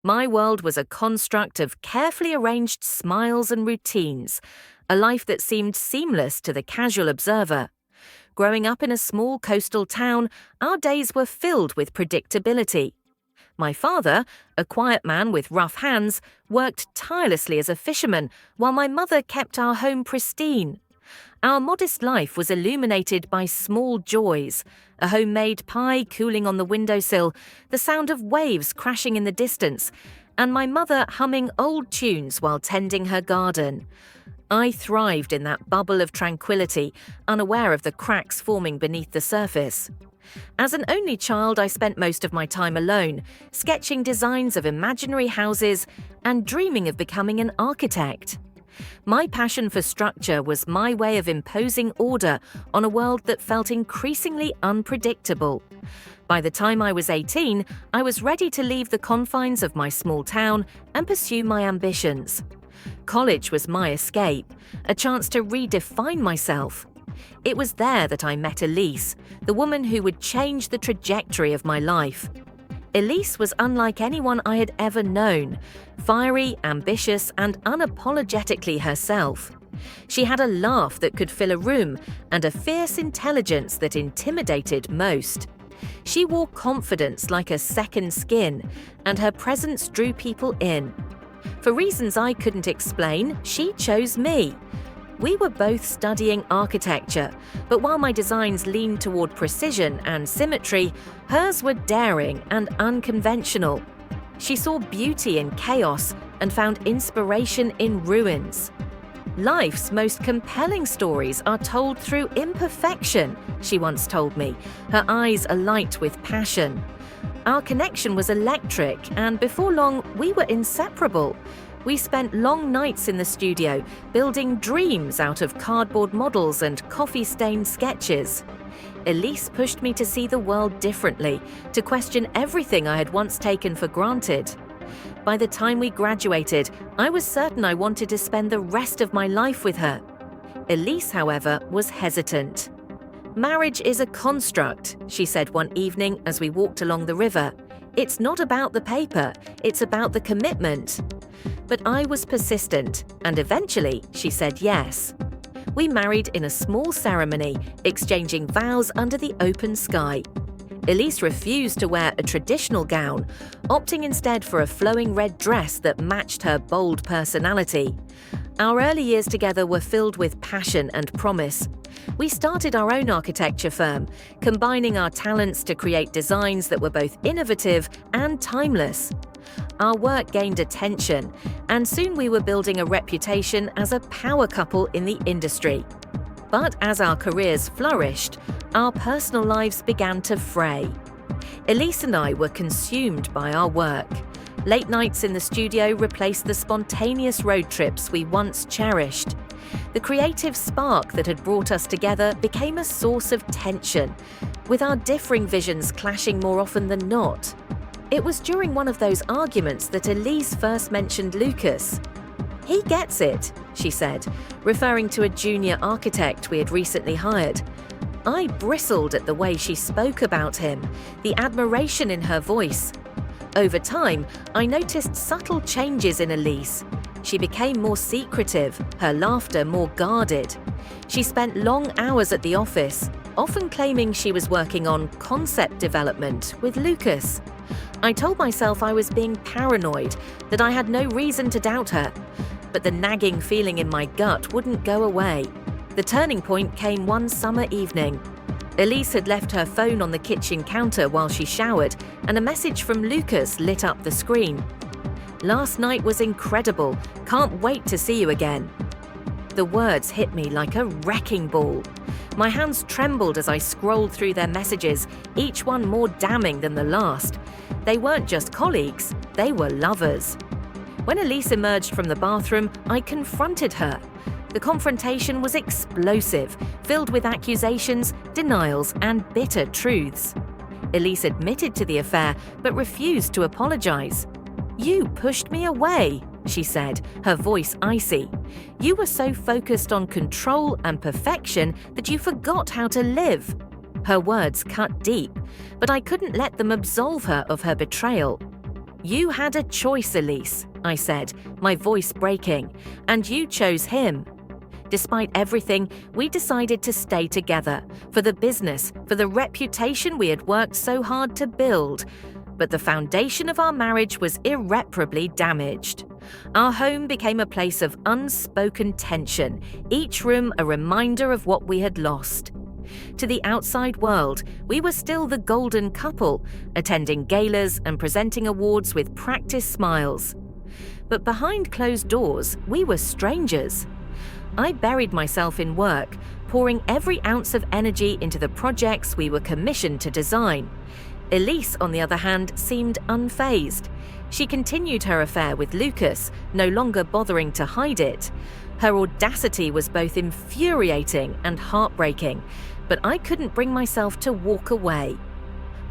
My world was a construct of carefully arranged smiles and routines, a life that seemed seamless to the casual observer. Growing up in a small coastal town, our days were filled with predictability. My father, a quiet man with rough hands, worked tirelessly as a fisherman, while my mother kept our home pristine. Our modest life was illuminated by small joys: a homemade pie cooling on the windowsill, the sound of waves crashing in the distance, and my mother humming old tunes while tending her garden. I thrived in that bubble of tranquility, unaware of the cracks forming beneath the surface. As an only child, I spent most of my time alone, sketching designs of imaginary houses and dreaming of becoming an architect. My passion for structure was my way of imposing order on a world that felt increasingly unpredictable. By the time I was 18, I was ready to leave the confines of my small town and pursue my ambitions. College was my escape, a chance to redefine myself. It was there that I met Elise, the woman who would change the trajectory of my life. Elise was unlike anyone I had ever known, fiery, ambitious, and unapologetically herself. She had a laugh that could fill a room and a fierce intelligence that intimidated most. She wore confidence like a second skin, and her presence drew people in. For reasons I couldn't explain, she chose me. We were both studying architecture, but while my designs leaned toward precision and symmetry, hers were daring and unconventional. She saw beauty in chaos and found inspiration in ruins. Life's most compelling stories are told through imperfection, she once told me, her eyes alight with passion. Our connection was electric, and before long, we were inseparable. We spent long nights in the studio, building dreams out of cardboard models and coffee-stained sketches. Elise pushed me to see the world differently, to question everything I had once taken for granted. By the time we graduated, I was certain I wanted to spend the rest of my life with her. Elise, however, was hesitant. "Marriage is a construct," she said one evening as we walked along the river. "It's not about the paper, it's about the commitment." But I was persistent, and eventually she said yes. We married in a small ceremony, exchanging vows under the open sky. Elise refused to wear a traditional gown, opting instead for a flowing red dress that matched her bold personality. Our early years together were filled with passion and promise. We started our own architecture firm, combining our talents to create designs that were both innovative and timeless. Our work gained attention, and soon we were building a reputation as a power couple in the industry. But as our careers flourished, our personal lives began to fray. Elise and I were consumed by our work. Late nights in the studio replaced the spontaneous road trips we once cherished. The creative spark that had brought us together became a source of tension, with our differing visions clashing more often than not. It was during one of those arguments that Elise first mentioned Lucas. "He gets it," she said, referring to a junior architect we had recently hired. I bristled at the way she spoke about him, the admiration in her voice. Over time, I noticed subtle changes in Elise. She became more secretive, her laughter more guarded. She spent long hours at the office, often claiming she was working on concept development with Lucas. I told myself I was being paranoid, that I had no reason to doubt her. But the nagging feeling in my gut wouldn't go away. The turning point came one summer evening. Elise had left her phone on the kitchen counter while she showered, and a message from Lucas lit up the screen. "Last night was incredible. Can't wait to see you again." The words hit me like a wrecking ball. My hands trembled as I scrolled through their messages, each one more damning than the last. They weren't just colleagues, they were lovers. When Elise emerged from the bathroom, I confronted her. The confrontation was explosive, filled with accusations, denials, and bitter truths. Elise admitted to the affair, but refused to apologize. "You pushed me away," she said, her voice icy. "You were so focused on control and perfection that you forgot how to live." Her words cut deep, but I couldn't let them absolve her of her betrayal. "You had a choice, Elise," I said, my voice breaking, "and you chose him." Despite everything, we decided to stay together, for the business, for the reputation we had worked so hard to build. But the foundation of our marriage was irreparably damaged. Our home became a place of unspoken tension, each room a reminder of what we had lost. To the outside world, we were still the golden couple, attending galas and presenting awards with practiced smiles. But behind closed doors, we were strangers. I buried myself in work, pouring every ounce of energy into the projects we were commissioned to design. Elise, on the other hand, seemed unfazed. She continued her affair with Lucas, no longer bothering to hide it. Her audacity was both infuriating and heartbreaking, but I couldn't bring myself to walk away.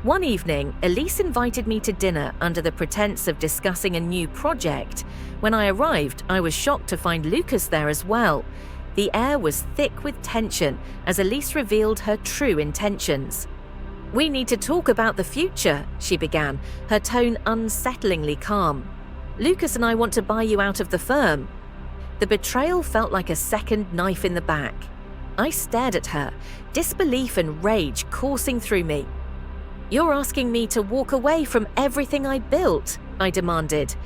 One evening, Elise invited me to dinner under the pretense of discussing a new project. When I arrived, I was shocked to find Lucas there as well. The air was thick with tension as Elise revealed her true intentions. "We need to talk about the future," she began, her tone unsettlingly calm. "Lucas and I want to buy you out of the firm." The betrayal felt like a second knife in the back. I stared at her, disbelief and rage coursing through me. "You're asking me to walk away from everything I built," I demanded.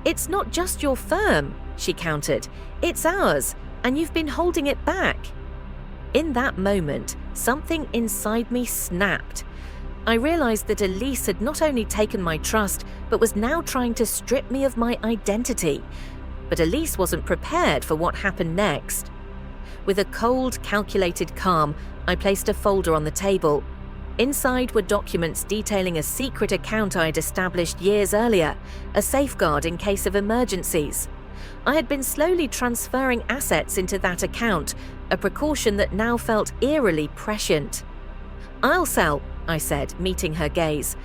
"It's not just your firm," she countered. "It's ours, and you've been holding it back." In that moment, something inside me snapped. I realized that Elise had not only taken my trust, but was now trying to strip me of my identity. But Elise wasn't prepared for what happened next. With a cold, calculated calm, I placed a folder on the table. Inside were documents detailing a secret account I had established years earlier, a safeguard in case of emergencies. I had been slowly transferring assets into that account, a precaution that now felt eerily prescient. "I'll sell," I said, meeting her gaze.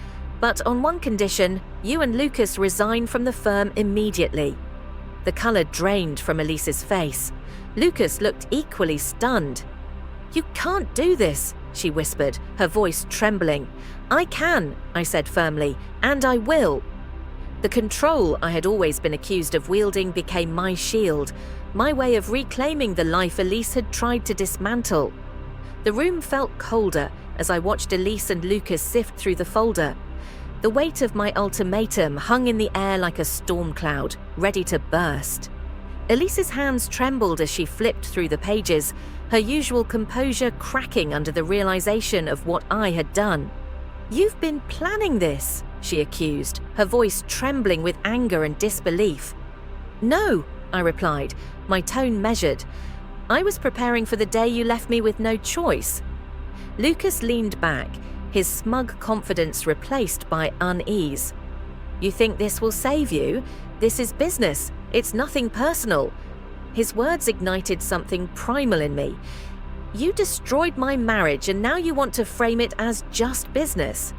"But on one condition, you and Lucas resign from the firm immediately." The colour drained from Elise's face. Lucas looked equally stunned. "You can't do this," she whispered, her voice trembling. "I can," I said firmly, "and I will." The control I had always been accused of wielding became my shield, my way of reclaiming the life Elise had tried to dismantle. The room felt colder as I watched Elise and Lucas sift through the folder. The weight of my ultimatum hung in the air like a storm cloud, ready to burst. Elise's hands trembled as she flipped through the pages, her usual composure cracking under the realization of what I had done. "You've been planning this," she accused, her voice trembling with anger and disbelief. "No," I replied, my tone measured. "I was preparing for the day you left me with no choice." Lucas leaned back, his smug confidence replaced by unease. "You think this will save you? This is business. It's nothing personal." His words ignited something primal in me. "You destroyed my marriage and now you want to frame it as just business."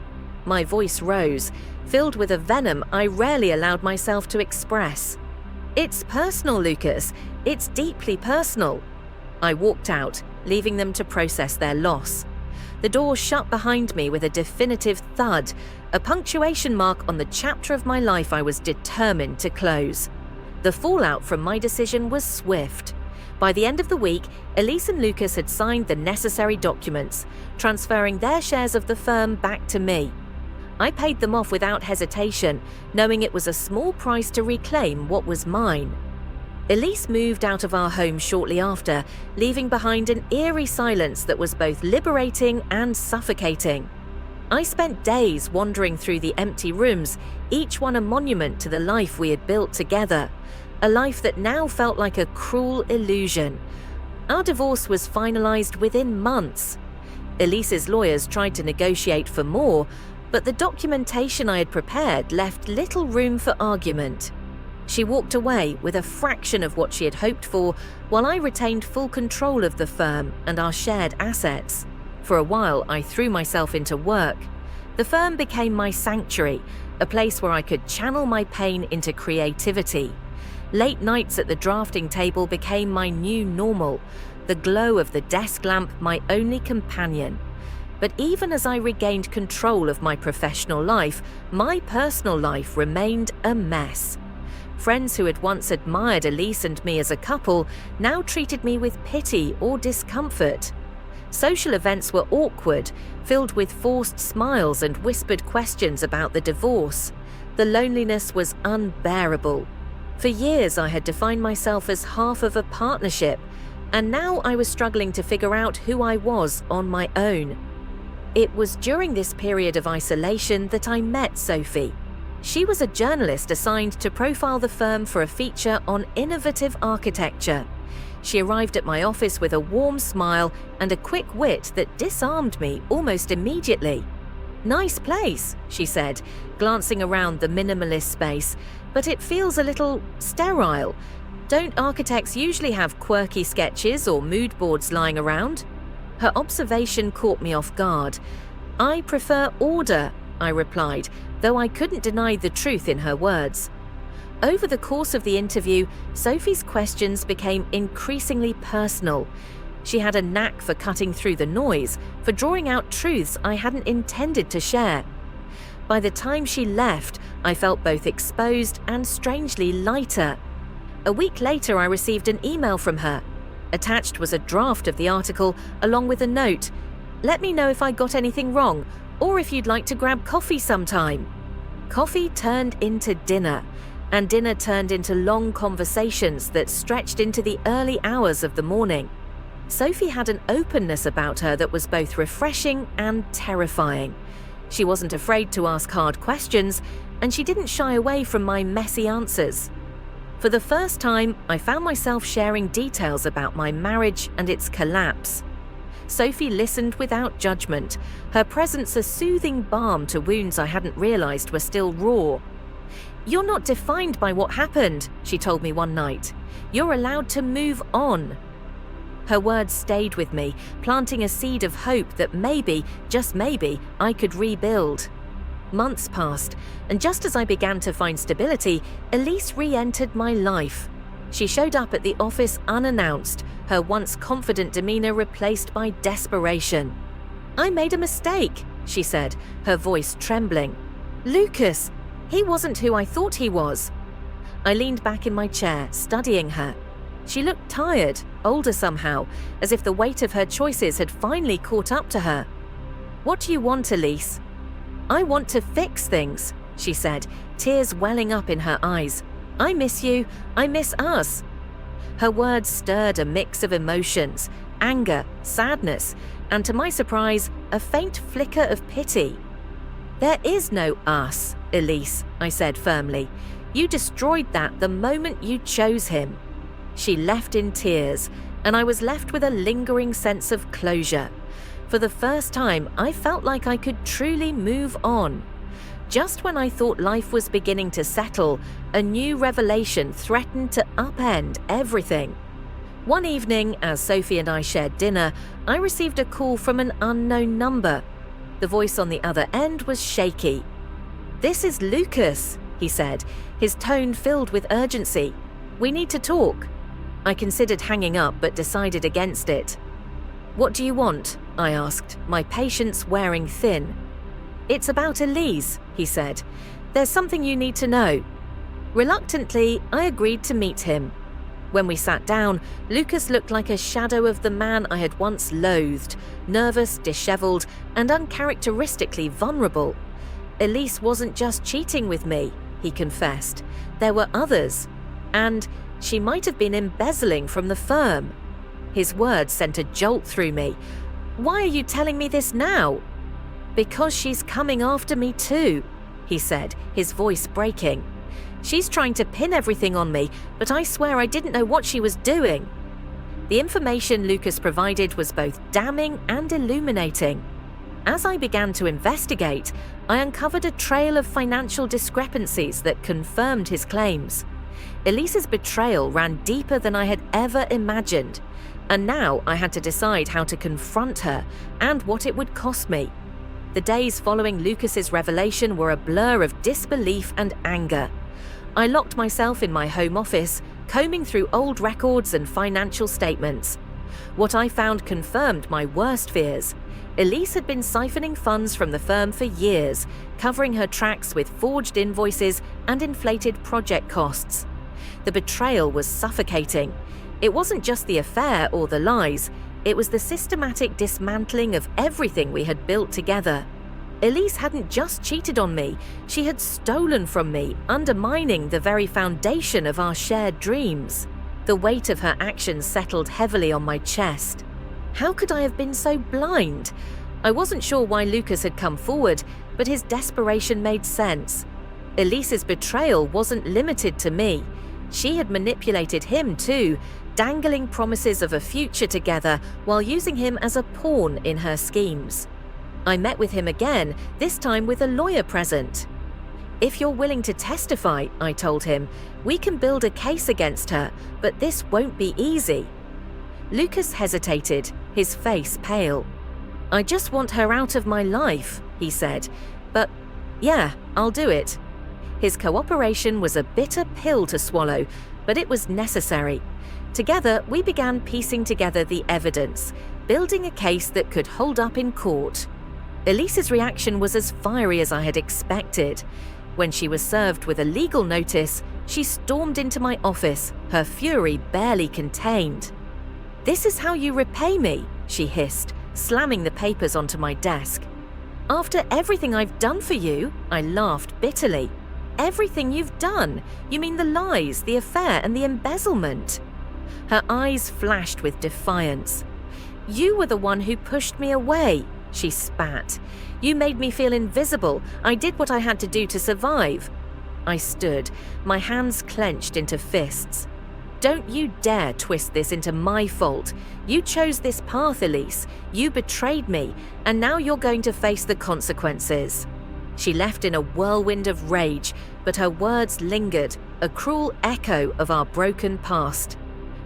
My voice rose, filled with a venom I rarely allowed myself to express. "It's personal, Lucas. It's deeply personal." I walked out, leaving them to process their loss. The door shut behind me with a definitive thud, a punctuation mark on the chapter of my life I was determined to close. The fallout from my decision was swift. By the end of the week, Elise and Lucas had signed the necessary documents, transferring their shares of the firm back to me. I paid them off without hesitation, knowing it was a small price to reclaim what was mine. Elise moved out of our home shortly after, leaving behind an eerie silence that was both liberating and suffocating. I spent days wandering through the empty rooms, each one a monument to the life we had built together, a life that now felt like a cruel illusion. Our divorce was finalized within months. Elise's lawyers tried to negotiate for more, but the documentation I had prepared left little room for argument. She walked away with a fraction of what she had hoped for, while I retained full control of the firm and our shared assets. For a while, I threw myself into work. The firm became my sanctuary, a place where I could channel my pain into creativity. Late nights at the drafting table became my new normal, the glow of the desk lamp my only companion. But even as I regained control of my professional life, my personal life remained a mess. Friends who had once admired Elise and me as a couple now treated me with pity or discomfort. Social events were awkward, filled with forced smiles and whispered questions about the divorce. The loneliness was unbearable. For years I had defined myself as half of a partnership, and now I was struggling to figure out who I was on my own. It was during this period of isolation that I met Sophie. She was a journalist assigned to profile the firm for a feature on innovative architecture. She arrived at my office with a warm smile and a quick wit that disarmed me almost immediately. "Nice place," she said, glancing around the minimalist space, "but it feels a little sterile. Don't architects usually have quirky sketches or mood boards lying around?" Her observation caught me off guard. "I prefer order," I replied, though I couldn't deny the truth in her words. Over the course of the interview, Sophie's questions became increasingly personal. She had a knack for cutting through the noise, for drawing out truths I hadn't intended to share. By the time she left, I felt both exposed and strangely lighter. A week later, I received an email from her. Attached was a draft of the article, along with a note. "Let me know if I got anything wrong, or if you'd like to grab coffee sometime." Coffee turned into dinner, and dinner turned into long conversations that stretched into the early hours of the morning. Sophie had an openness about her that was both refreshing and terrifying. She wasn't afraid to ask hard questions, and she didn't shy away from my messy answers. For the first time, I found myself sharing details about my marriage and its collapse. Sophie listened without judgment, her presence a soothing balm to wounds I hadn't realized were still raw. "You're not defined by what happened," she told me one night. "You're allowed to move on." Her words stayed with me, planting a seed of hope that maybe, just maybe, I could rebuild. Months passed, and just as I began to find stability, Elise re-entered my life. She showed up at the office unannounced, her once confident demeanor replaced by desperation. "I made a mistake," she said, her voice trembling. "Lucas, he wasn't who I thought he was." I leaned back in my chair, studying her. She looked tired, older somehow, as if the weight of her choices had finally caught up to her. "What do you want, Elise?" "I want to fix things," she said, tears welling up in her eyes. "I miss you. I miss us." Her words stirred a mix of emotions, anger, sadness, and to my surprise, a faint flicker of pity. "There is no us, Elise," I said firmly. "You destroyed that the moment you chose him." She left in tears, and I was left with a lingering sense of closure. For the first time, I felt like I could truly move on. Just when I thought life was beginning to settle, a new revelation threatened to upend everything. One evening, as Sophie and I shared dinner, I received a call from an unknown number. The voice on the other end was shaky. "This is Lucas," he said, his tone filled with urgency. "We need to talk." I considered hanging up but decided against it. "What do you want?" I asked, my patience wearing thin. "It's about Elise," he said. "There's something you need to know." Reluctantly, I agreed to meet him. When we sat down, Lucas looked like a shadow of the man I had once loathed, nervous, disheveled, and uncharacteristically vulnerable. Elise wasn't just cheating with me, he confessed. There were others. And she might have been embezzling from the firm. His words sent a jolt through me. "Why are you telling me this now?" "Because she's coming after me too," he said, his voice breaking. "She's trying to pin everything on me, but I swear I didn't know what she was doing." The information Lucas provided was both damning and illuminating. As I began to investigate, I uncovered a trail of financial discrepancies that confirmed his claims. Elise's betrayal ran deeper than I had ever imagined, and now I had to decide how to confront her and what it would cost me. The days following Lucas's revelation were a blur of disbelief and anger. I locked myself in my home office, combing through old records and financial statements. What I found confirmed my worst fears. Elise had been siphoning funds from the firm for years, covering her tracks with forged invoices and inflated project costs. The betrayal was suffocating. It wasn't just the affair or the lies, it was the systematic dismantling of everything we had built together. Elise hadn't just cheated on me, she had stolen from me, undermining the very foundation of our shared dreams. The weight of her actions settled heavily on my chest. How could I have been so blind? I wasn't sure why Lucas had come forward, but his desperation made sense. Elise's betrayal wasn't limited to me. She had manipulated him too, dangling promises of a future together while using him as a pawn in her schemes. I met with him again, this time with a lawyer present. "If you're willing to testify," I told him, "we can build a case against her, but this won't be easy." Lucas hesitated, his face pale. "I just want her out of my life," he said, "but yeah, I'll do it." His cooperation was a bitter pill to swallow, but it was necessary. Together, we began piecing together the evidence, building a case that could hold up in court. Elise's reaction was as fiery as I had expected. When she was served with a legal notice, she stormed into my office, her fury barely contained. "This is how you repay me," she hissed, slamming the papers onto my desk. "After everything I've done for you," I laughed bitterly. "Everything you've done? You mean the lies, the affair, and the embezzlement?" Her eyes flashed with defiance. "You were the one who pushed me away," she spat. "You made me feel invisible. I did what I had to do to survive." I stood, my hands clenched into fists. "Don't you dare twist this into my fault. You chose this path, Elise. You betrayed me, and now you're going to face the consequences." She left in a whirlwind of rage, but her words lingered, a cruel echo of our broken past.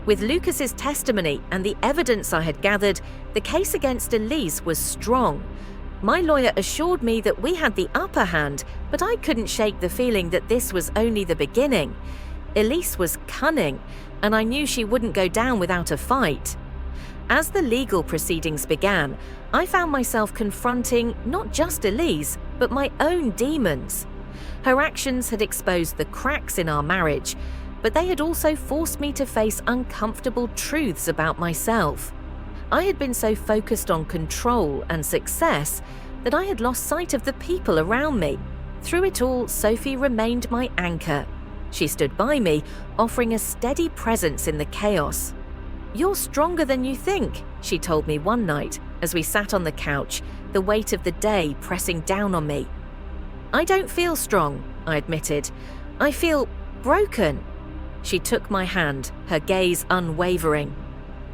With Lucas's testimony and the evidence I had gathered, the case against Elise was strong. My lawyer assured me that we had the upper hand, but I couldn't shake the feeling that this was only the beginning. Elise was cunning, and I knew she wouldn't go down without a fight. As the legal proceedings began, I found myself confronting not just Elise, but my own demons. Her actions had exposed the cracks in our marriage, but they had also forced me to face uncomfortable truths about myself. I had been so focused on control and success that I had lost sight of the people around me. Through it all, Sophie remained my anchor. She stood by me, offering a steady presence in the chaos. "You're stronger than you think," she told me one night as we sat on the couch, the weight of the day pressing down on me. "I don't feel strong," I admitted. "I feel broken." She took my hand, her gaze unwavering.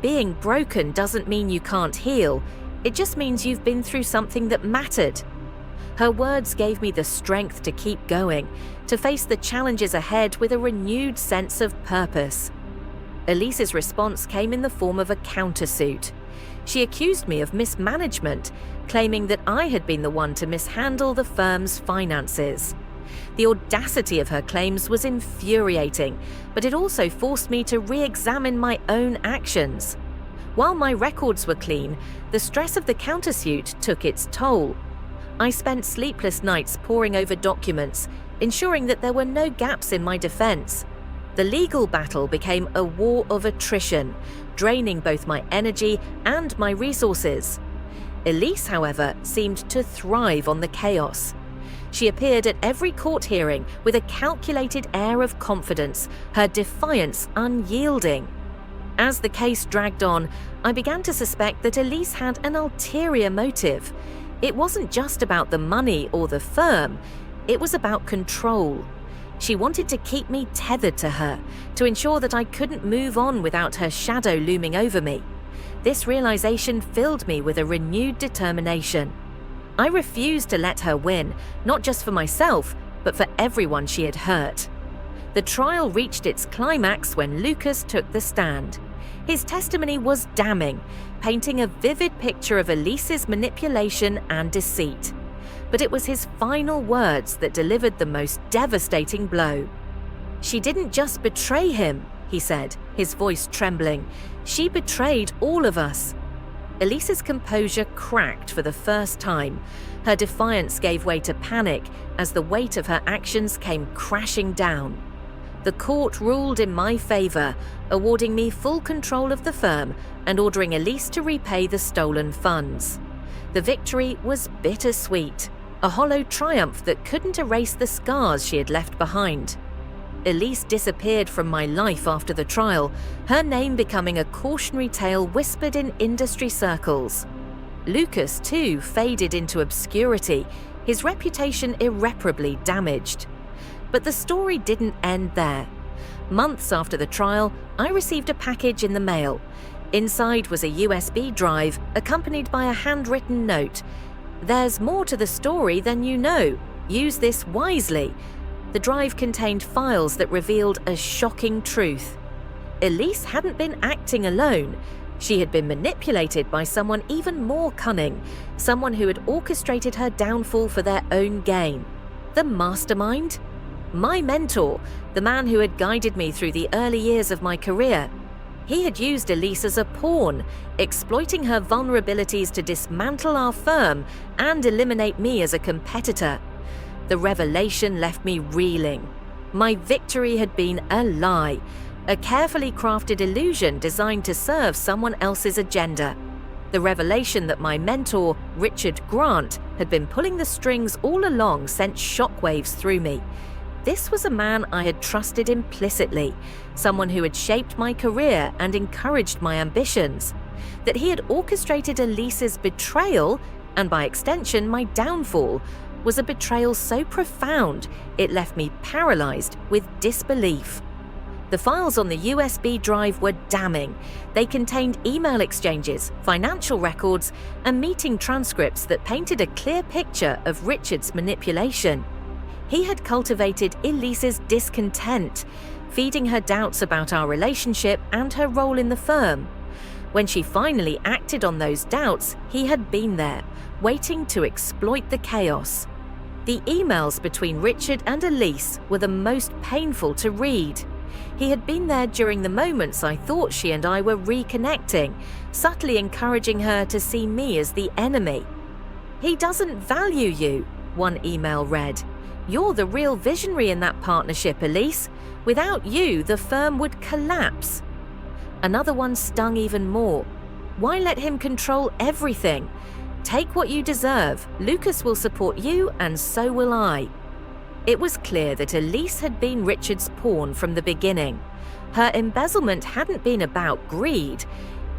"Being broken doesn't mean you can't heal. It just means you've been through something that mattered." Her words gave me the strength to keep going, to face the challenges ahead with a renewed sense of purpose. Elise's response came in the form of a countersuit. She accused me of mismanagement, claiming that I had been the one to mishandle the firm's finances. The audacity of her claims was infuriating, but it also forced me to re-examine my own actions. While my records were clean, the stress of the countersuit took its toll. I spent sleepless nights poring over documents, ensuring that there were no gaps in my defense. The legal battle became a war of attrition, draining both my energy and my resources. Elise, however, seemed to thrive on the chaos. She appeared at every court hearing with a calculated air of confidence, her defiance unyielding. As the case dragged on, I began to suspect that Elise had an ulterior motive. It wasn't just about the money or the firm, it was about control. She wanted to keep me tethered to her, to ensure that I couldn't move on without her shadow looming over me. This realization filled me with a renewed determination. I refused to let her win, not just for myself, but for everyone she had hurt. The trial reached its climax when Lucas took the stand. His testimony was damning, painting a vivid picture of Elise's manipulation and deceit. But it was his final words that delivered the most devastating blow. "She didn't just betray him," he said, his voice trembling. "She betrayed all of us." Elise's composure cracked for the first time. Her defiance gave way to panic as the weight of her actions came crashing down. The court ruled in my favor, awarding me full control of the firm and ordering Elise to repay the stolen funds. The victory was bittersweet, a hollow triumph that couldn't erase the scars she had left behind. Elise disappeared from my life after the trial, her name becoming a cautionary tale whispered in industry circles. Lucas, too, faded into obscurity, his reputation irreparably damaged. But the story didn't end there. Months after the trial, I received a package in the mail. Inside was a USB drive accompanied by a handwritten note. "There's more to the story than you know. Use this wisely." The drive contained files that revealed a shocking truth. Elise hadn't been acting alone. She had been manipulated by someone even more cunning, someone who had orchestrated her downfall for their own gain. The mastermind? My mentor, the man who had guided me through the early years of my career. He had used Elise as a pawn, exploiting her vulnerabilities to dismantle our firm and eliminate me as a competitor. The revelation left me reeling. My victory had been a lie, a carefully crafted illusion designed to serve someone else's agenda. The revelation that my mentor, Richard Grant, had been pulling the strings all along sent shockwaves through me. This was a man I had trusted implicitly, someone who had shaped my career and encouraged my ambitions. That he had orchestrated Elise's betrayal, and by extension my downfall, was a betrayal so profound it left me paralyzed with disbelief. The files on the USB drive were damning. They contained email exchanges, financial records, and meeting transcripts that painted a clear picture of Richard's manipulation. He had cultivated Elise's discontent, feeding her doubts about our relationship and her role in the firm. When she finally acted on those doubts, he had been there, waiting to exploit the chaos. The emails between Richard and Elise were the most painful to read. He had been there during the moments I thought she and I were reconnecting, subtly encouraging her to see me as the enemy. "He doesn't value you," one email read. "You're the real visionary in that partnership, Elise. Without you, the firm would collapse." Another one stung even more. "Why let him control everything? Take what you deserve. Lucas will support you, and so will I." It was clear that Elise had been Richard's pawn from the beginning. Her embezzlement hadn't been about greed.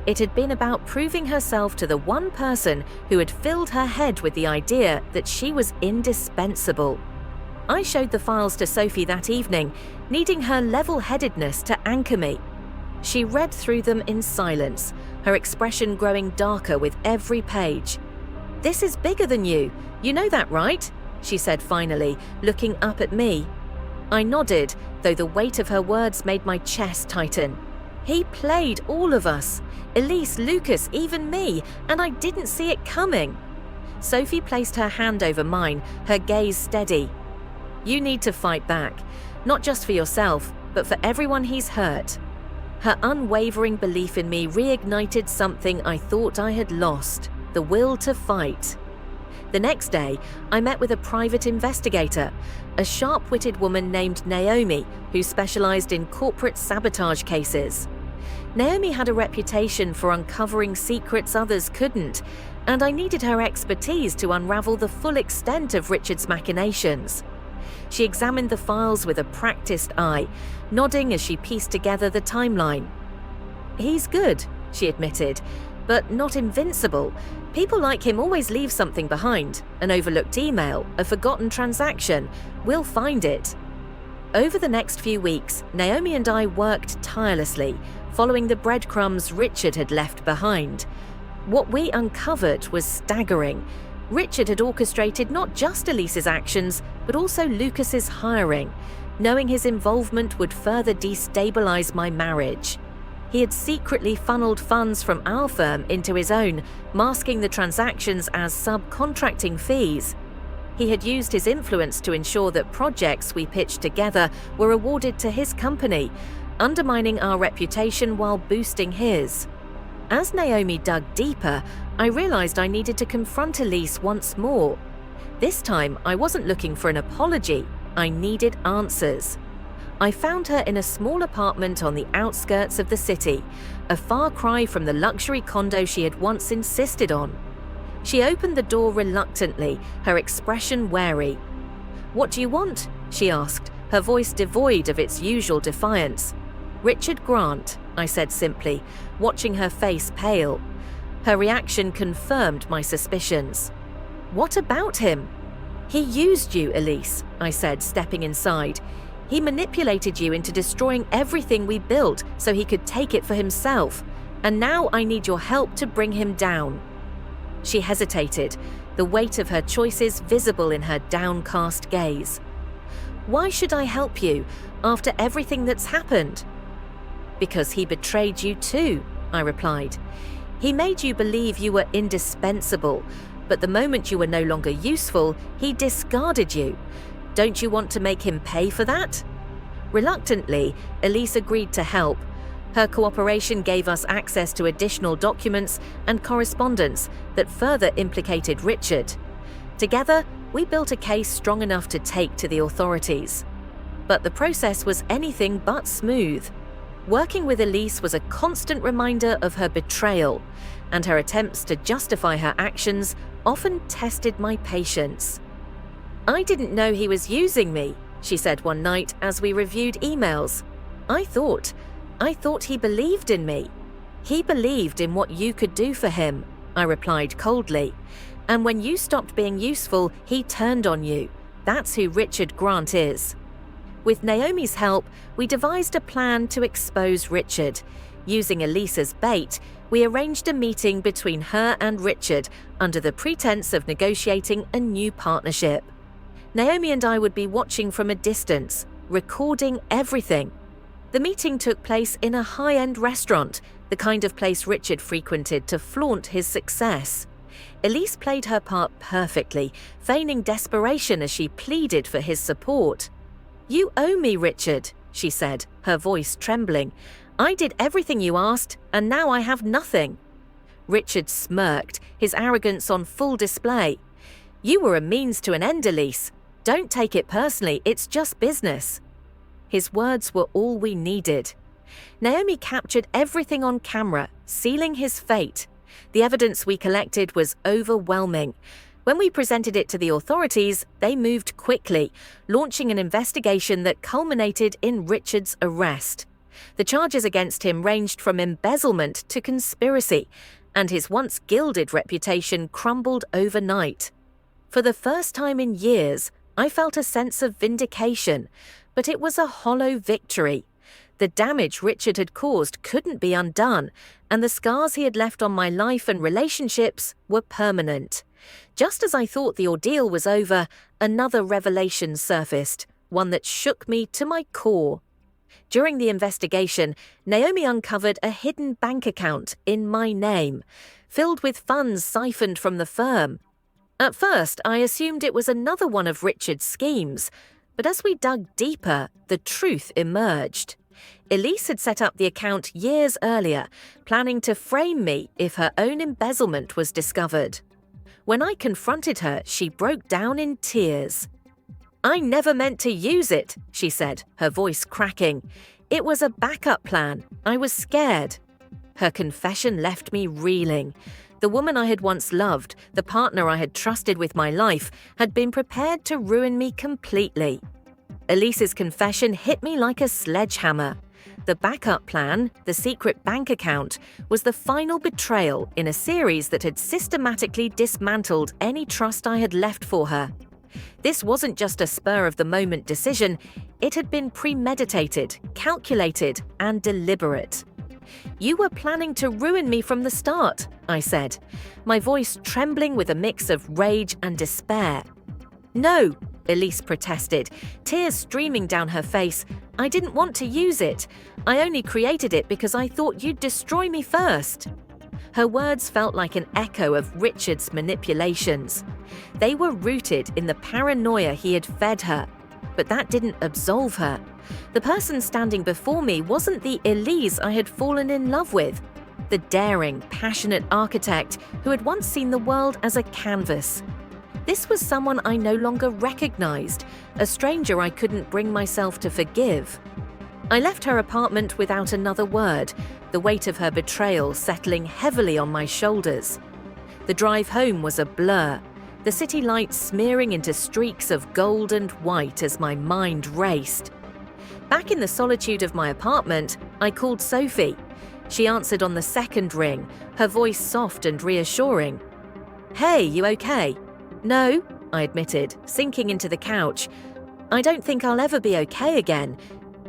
It had been about proving herself to the one person who had filled her head with the idea that she was indispensable. I showed the files to Sophie that evening, needing her level-headedness to anchor me. She read through them in silence, her expression growing darker with every page. "This is bigger than you. You know that, right?" she said finally, looking up at me. I nodded, though the weight of her words made my chest tighten. He played all of us. Elise, Lucas, even me, and I didn't see it coming. Sophie placed her hand over mine, her gaze steady. "You need to fight back, not just for yourself, but for everyone he's hurt." Her unwavering belief in me reignited something I thought I had lost, the will to fight. The next day, I met with a private investigator, a sharp-witted woman named Naomi, who specialized in corporate sabotage cases. Naomi had a reputation for uncovering secrets others couldn't, and I needed her expertise to unravel the full extent of Richard's machinations. She examined the files with a practiced eye, nodding as she pieced together the timeline. "He's good," she admitted, "but not invincible. People like him always leave something behind, an overlooked email, a forgotten transaction. We'll find it." Over the next few weeks, Naomi and I worked tirelessly, following the breadcrumbs Richard had left behind. What we uncovered was staggering. Richard had orchestrated not just Elise's actions, but also Lucas's hiring, knowing his involvement would further destabilize my marriage. He had secretly funneled funds from our firm into his own, masking the transactions as subcontracting fees. He had used his influence to ensure that projects we pitched together were awarded to his company, undermining our reputation while boosting his. As Naomi dug deeper, I realized I needed to confront Elise once more. This time, I wasn't looking for an apology. I needed answers. I found her in a small apartment on the outskirts of the city, a far cry from the luxury condo she had once insisted on. She opened the door reluctantly, her expression wary. "What do you want?" she asked, her voice devoid of its usual defiance. "Richard Grant," I said simply, watching her face pale. Her reaction confirmed my suspicions. "What about him?" "He used you, Elise," I said, stepping inside. "He manipulated you into destroying everything we built so he could take it for himself. And now I need your help to bring him down." She hesitated, the weight of her choices visible in her downcast gaze. "Why should I help you after everything that's happened?" "Because he betrayed you too," I replied. "He made you believe you were indispensable, but the moment you were no longer useful, he discarded you. Don't you want to make him pay for that?" Reluctantly, Elise agreed to help. Her cooperation gave us access to additional documents and correspondence that further implicated Richard. Together, we built a case strong enough to take to the authorities. But the process was anything but smooth. Working with Elise was a constant reminder of her betrayal, and her attempts to justify her actions often tested my patience. "I didn't know he was using me," she said one night as we reviewed emails. I thought he believed in me." "He believed in what you could do for him," I replied coldly. "And when you stopped being useful, he turned on you. That's who Richard Grant is." With Naomi's help, we devised a plan to expose Richard. Using Elise as bait, we arranged a meeting between her and Richard under the pretense of negotiating a new partnership. Naomi and I would be watching from a distance, recording everything. The meeting took place in a high-end restaurant, the kind of place Richard frequented to flaunt his success. Elise played her part perfectly, feigning desperation as she pleaded for his support. "You owe me, Richard," she said, her voice trembling. "I did everything you asked, and now I have nothing." Richard smirked, his arrogance on full display. "You were a means to an end, Elise. Don't take it personally, it's just business." His words were all we needed. Naomi captured everything on camera, sealing his fate. The evidence we collected was overwhelming. When we presented it to the authorities, they moved quickly, launching an investigation that culminated in Richard's arrest. The charges against him ranged from embezzlement to conspiracy, and his once gilded reputation crumbled overnight. For the first time in years, I felt a sense of vindication, but it was a hollow victory. The damage Richard had caused couldn't be undone, and the scars he had left on my life and relationships were permanent. Just as I thought the ordeal was over, another revelation surfaced, one that shook me to my core. During the investigation, Naomi uncovered a hidden bank account in my name, filled with funds siphoned from the firm. At first, I assumed it was another one of Richard's schemes, but as we dug deeper, the truth emerged. Elise had set up the account years earlier, planning to frame me if her own embezzlement was discovered. When I confronted her, she broke down in tears. "I never meant to use it," she said, her voice cracking. "It was a backup plan. I was scared." Her confession left me reeling. The woman I had once loved, the partner I had trusted with my life, had been prepared to ruin me completely. Elise's confession hit me like a sledgehammer. The backup plan, the secret bank account, was the final betrayal in a series that had systematically dismantled any trust I had left for her. This wasn't just a spur-of-the-moment decision, it had been premeditated, calculated, and deliberate. "You were planning to ruin me from the start," I said, my voice trembling with a mix of rage and despair. "No," Elise protested, tears streaming down her face. "I didn't want to use it. I only created it because I thought you'd destroy me first." Her words felt like an echo of Richard's manipulations. They were rooted in the paranoia he had fed her. But that didn't absolve her. The person standing before me wasn't the Elise I had fallen in love with. the daring, passionate architect who had once seen the world as a canvas. This was someone I no longer recognized, a stranger I couldn't bring myself to forgive. I left her apartment without another word, the weight of her betrayal settling heavily on my shoulders. The drive home was a blur, the city lights smearing into streaks of gold and white as my mind raced. Back in the solitude of my apartment, I called Sophie. She answered on the second ring, her voice soft and reassuring. "Hey, you okay?" "No," I admitted, sinking into the couch. "I don't think I'll ever be okay again."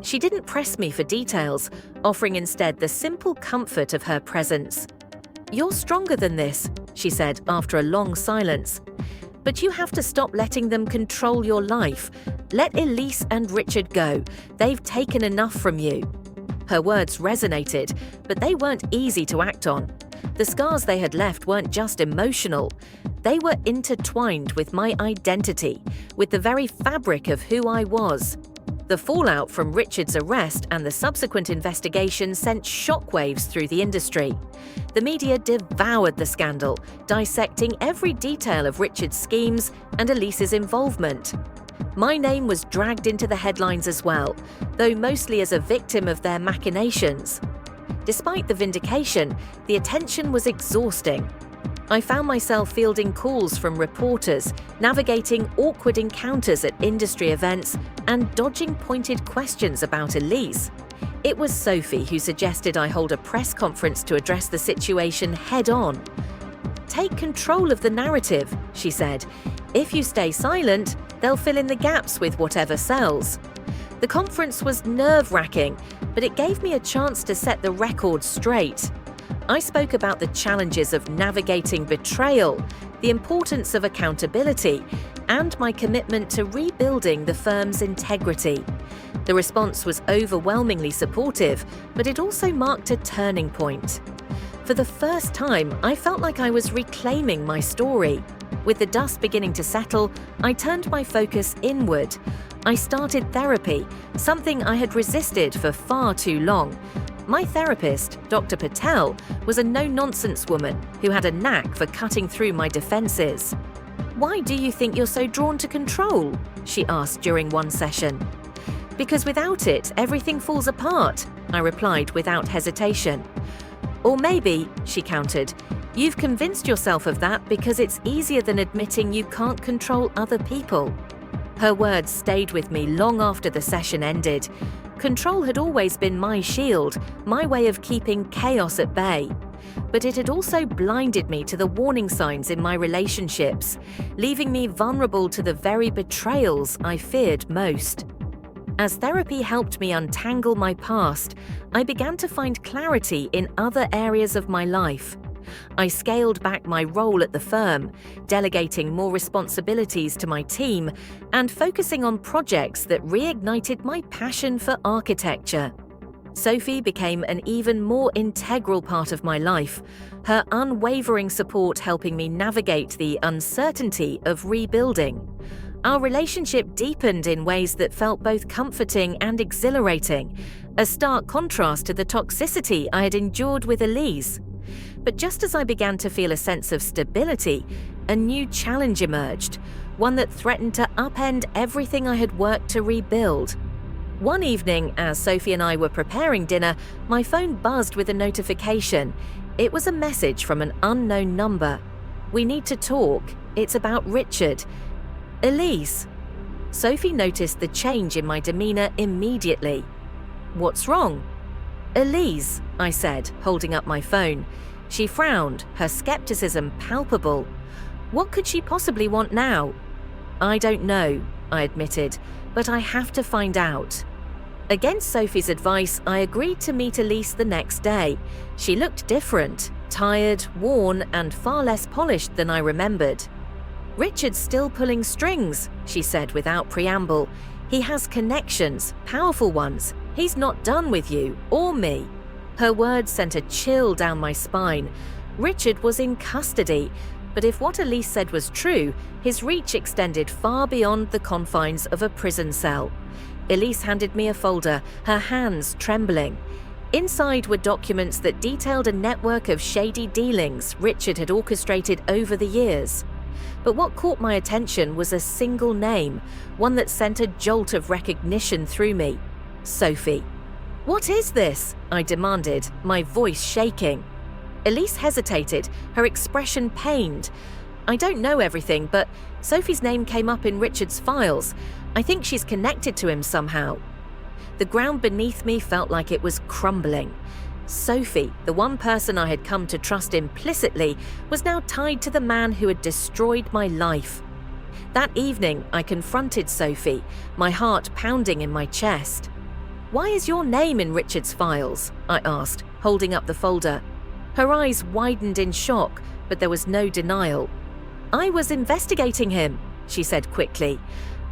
She didn't press me for details, offering instead the simple comfort of her presence. "You're stronger than this," she said after a long silence. "But you have to stop letting them control your life. Let Elise and Richard go. They've taken enough from you." Her words resonated, but they weren't easy to act on. The scars they had left weren't just emotional. They were intertwined with my identity, with the very fabric of who I was. The fallout from Richard's arrest and the subsequent investigation sent shockwaves through the industry. The media devoured the scandal, dissecting every detail of Richard's schemes and Elise's involvement. My name was dragged into the headlines as well, though mostly as a victim of their machinations. Despite the vindication, the attention was exhausting. I found myself fielding calls from reporters, navigating awkward encounters at industry events, and dodging pointed questions about Elise. It was Sophie who suggested I hold a press conference to address the situation head-on. "Take control of the narrative," she said. "If you stay silent, they'll fill in the gaps with whatever sells." The conference was nerve-wracking, but it gave me a chance to set the record straight. I spoke about the challenges of navigating betrayal, the importance of accountability, and my commitment to rebuilding the firm's integrity. The response was overwhelmingly supportive, but it also marked a turning point. For the first time, I felt like I was reclaiming my story. With the dust beginning to settle, I turned my focus inward. I started therapy, something I had resisted for far too long. My therapist, Dr. Patel, was a no-nonsense woman who had a knack for cutting through my defenses. "Why do you think you're so drawn to control?" she asked during one session. "Because without it, everything falls apart," I replied without hesitation. "Or maybe," she countered, "you've convinced yourself of that because it's easier than admitting you can't control other people." Her words stayed with me long after the session ended. Control had always been my shield, my way of keeping chaos at bay. But it had also blinded me to the warning signs in my relationships, leaving me vulnerable to the very betrayals I feared most. As therapy helped me untangle my past, I began to find clarity in other areas of my life. I scaled back my role at the firm, delegating more responsibilities to my team and focusing on projects that reignited my passion for architecture. Sophie became an even more integral part of my life, her unwavering support helping me navigate the uncertainty of rebuilding. Our relationship deepened in ways that felt both comforting and exhilarating, a stark contrast to the toxicity I had endured with Elise. But just as I began to feel a sense of stability, a new challenge emerged, one that threatened to upend everything I had worked to rebuild. One evening, as Sophie and I were preparing dinner, my phone buzzed with a notification. It was a message from an unknown number. "We need to talk. It's about Richard." "Elise." Sophie noticed the change in my demeanor immediately. "What's wrong?" "Elise," I said, holding up my phone. She frowned, her skepticism palpable. What could she possibly want now? "I don't know," I admitted, "but I have to find out." Against Sophie's advice, I agreed to meet Elise the next day. She looked different, tired, worn, and far less polished than I remembered. "Richard's still pulling strings," she said without preamble. "He has connections, powerful ones. He's not done with you or me." Her words sent a chill down my spine. Richard was in custody, but if what Elise said was true, his reach extended far beyond the confines of a prison cell. Elise handed me a folder, her hands trembling. Inside were documents that detailed a network of shady dealings Richard had orchestrated over the years. But what caught my attention was a single name, one that sent a jolt of recognition through me: Sophie. "What is this?" I demanded, my voice shaking. Elise hesitated, her expression pained. "I don't know everything, but Sophie's name came up in Richard's files. I think she's connected to him somehow." The ground beneath me felt like it was crumbling. Sophie, the one person I had come to trust implicitly, was now tied to the man who had destroyed my life. That evening, I confronted Sophie, my heart pounding in my chest. "Why is your name in Richard's files?" I asked, holding up the folder. Her eyes widened in shock, but there was no denial. "I was investigating him," she said quickly.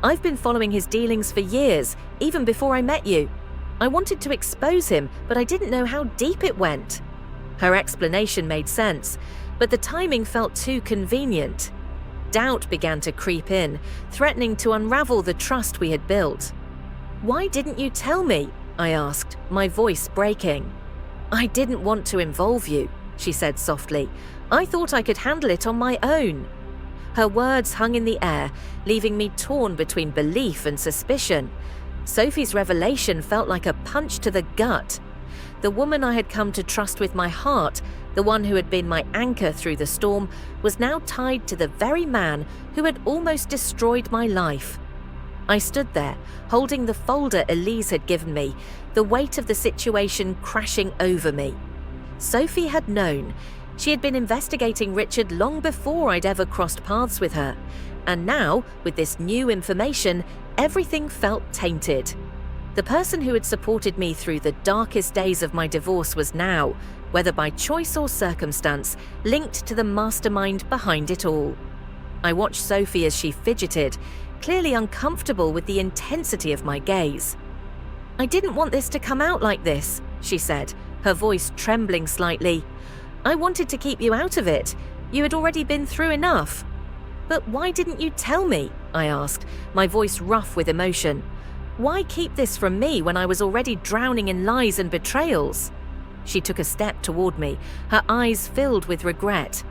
"I've been following his dealings for years, even before I met you. I wanted to expose him, but I didn't know how deep it went." Her explanation made sense, but the timing felt too convenient. Doubt began to creep in, threatening to unravel the trust we had built. "Why didn't you tell me?" I asked, my voice breaking. "I didn't want to involve you," she said softly. "I thought I could handle it on my own." Her words hung in the air, leaving me torn between belief and suspicion. Sophie's revelation felt like a punch to the gut. The woman I had come to trust with my heart, the one who had been my anchor through the storm, was now tied to the very man who had almost destroyed my life. I stood there, holding the folder Elise had given me, the weight of the situation crashing over me. Sophie had known. She had been investigating Richard long before I'd ever crossed paths with her, and now, with this new information, everything felt tainted. The person who had supported me through the darkest days of my divorce was now, whether by choice or circumstance, linked to the mastermind behind it all. I watched Sophie as she fidgeted, clearly uncomfortable with the intensity of my gaze. "I didn't want this to come out like this," she said, her voice trembling slightly. "I wanted to keep you out of it. You had already been through enough." "But why didn't you tell me?" I asked, my voice rough with emotion. "Why keep this from me when I was already drowning in lies and betrayals?" She took a step toward me, her eyes filled with regret.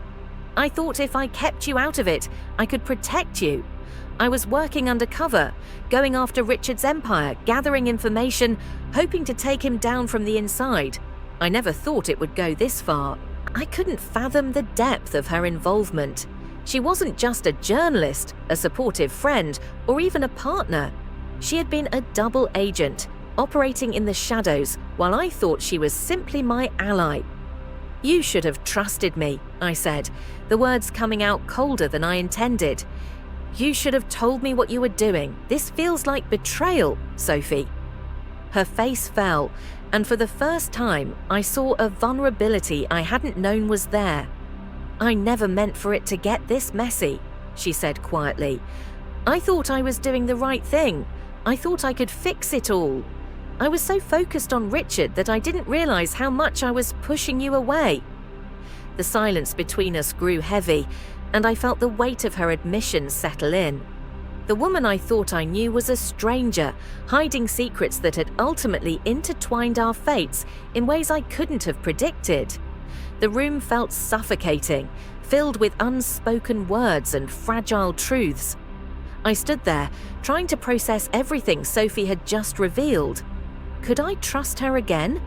"I thought if I kept you out of it, I could protect you. I was working undercover, going after Richard's empire, gathering information, hoping to take him down from the inside. I never thought it would go this far." I couldn't fathom the depth of her involvement. She wasn't just a journalist, a supportive friend, or even a partner. She had been a double agent, operating in the shadows, while I thought she was simply my ally. "You should have trusted me," I said, the words coming out colder than I intended. "You should have told me what you were doing. This feels like betrayal, Sophie." Her face fell, and for the first time, I saw a vulnerability I hadn't known was there. "I never meant for it to get this messy," she said quietly. "I thought I was doing the right thing. I thought I could fix it all. I was so focused on Richard that I didn't realize how much I was pushing you away." The silence between us grew heavy, and I felt the weight of her admission settle in. The woman I thought I knew was a stranger, hiding secrets that had ultimately intertwined our fates in ways I couldn't have predicted. The room felt suffocating, filled with unspoken words and fragile truths. I stood there, trying to process everything Sophie had just revealed. Could I trust her again?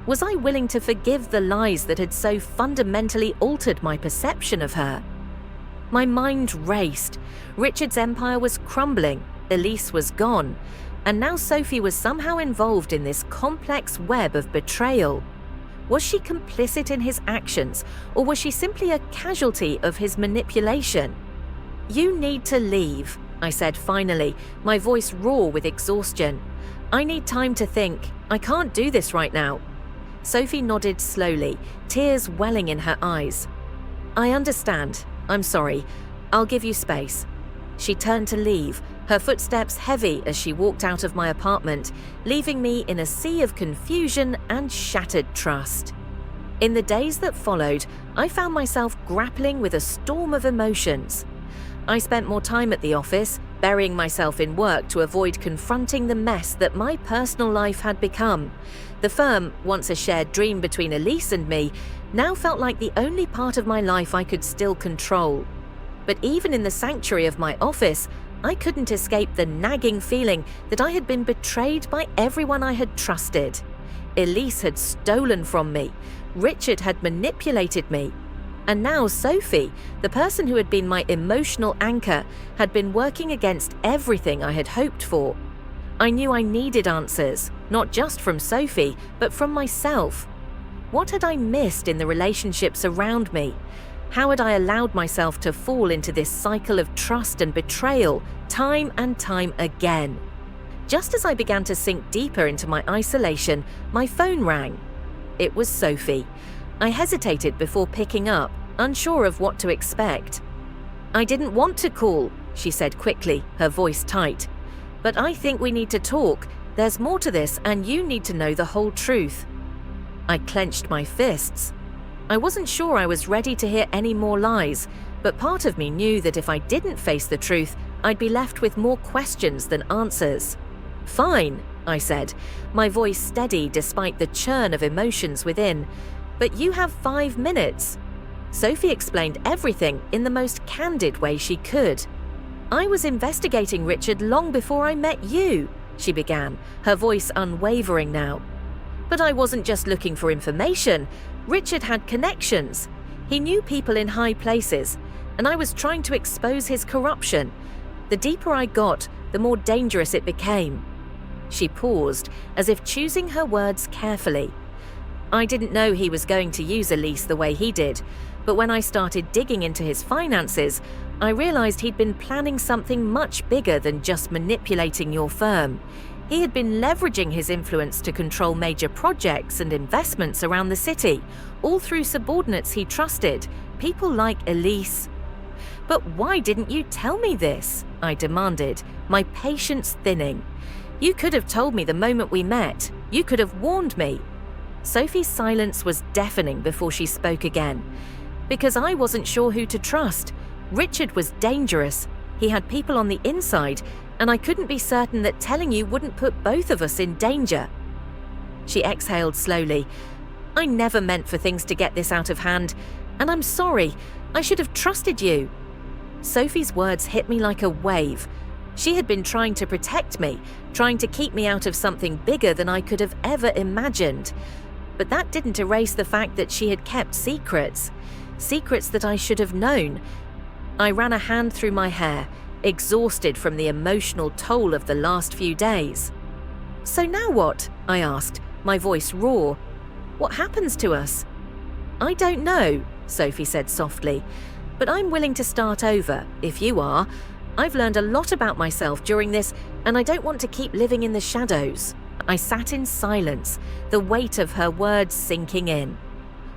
Was I willing to forgive the lies that had so fundamentally altered my perception of her? My mind raced. Richard's empire was crumbling, Elise was gone, and now Sophie was somehow involved in this complex web of betrayal. Was she complicit in his actions, or was she simply a casualty of his manipulation? "You need to leave," I said finally, my voice raw with exhaustion. "I need time to think. I can't do this right now." Sophie nodded slowly, tears welling in her eyes. "I understand. I'm sorry. I'll give you space." She turned to leave, her footsteps heavy as she walked out of my apartment, leaving me in a sea of confusion and shattered trust. In the days that followed, I found myself grappling with a storm of emotions. I spent more time at the office, burying myself in work to avoid confronting the mess that my personal life had become. The firm, once a shared dream between Elise and me, now felt like the only part of my life I could still control. But even in the sanctuary of my office, I couldn't escape the nagging feeling that I had been betrayed by everyone I had trusted. Elise had stolen from me, Richard had manipulated me, and now Sophie, the person who had been my emotional anchor, had been working against everything I had hoped for. I knew I needed answers, not just from Sophie, but from myself. What had I missed in the relationships around me? How had I allowed myself to fall into this cycle of trust and betrayal time and time again? Just as I began to sink deeper into my isolation, my phone rang. It was Sophie. I hesitated before picking up, unsure of what to expect. "I didn't want to call," she said quickly, her voice tight. "But I think we need to talk. There's more to this, and you need to know the whole truth." I clenched my fists. I wasn't sure I was ready to hear any more lies, but part of me knew that if I didn't face the truth, I'd be left with more questions than answers. "Fine," I said, my voice steady despite the churn of emotions within. "But you have 5 minutes." Sophie explained everything in the most candid way she could. "I was investigating Richard long before I met you," she began, her voice unwavering now. "But I wasn't just looking for information. Richard had connections. He knew people in high places, and I was trying to expose his corruption. The deeper I got, the more dangerous it became." She paused, as if choosing her words carefully. "I didn't know he was going to use Elise the way he did, but when I started digging into his finances, I realized he'd been planning something much bigger than just manipulating your firm. He had been leveraging his influence to control major projects and investments around the city, all through subordinates he trusted, people like Elise." "But why didn't you tell me this?" I demanded, my patience thinning. "You could have told me the moment we met. You could have warned me." Sophie's silence was deafening before she spoke again. "Because I wasn't sure who to trust. Richard was dangerous. He had people on the inside, and I couldn't be certain that telling you wouldn't put both of us in danger." She exhaled slowly. "I never meant for things to get this out of hand, and I'm sorry. I should have trusted you." Sophie's words hit me like a wave. She had been trying to protect me, trying to keep me out of something bigger than I could have ever imagined. But that didn't erase the fact that she had kept secrets. Secrets that I should have known. I ran a hand through my hair, exhausted from the emotional toll of the last few days. "So now what?" I asked, my voice raw. "What happens to us?" "I don't know," Sophie said softly, "but I'm willing to start over, if you are. I've learned a lot about myself during this, and I don't want to keep living in the shadows." I sat in silence, the weight of her words sinking in.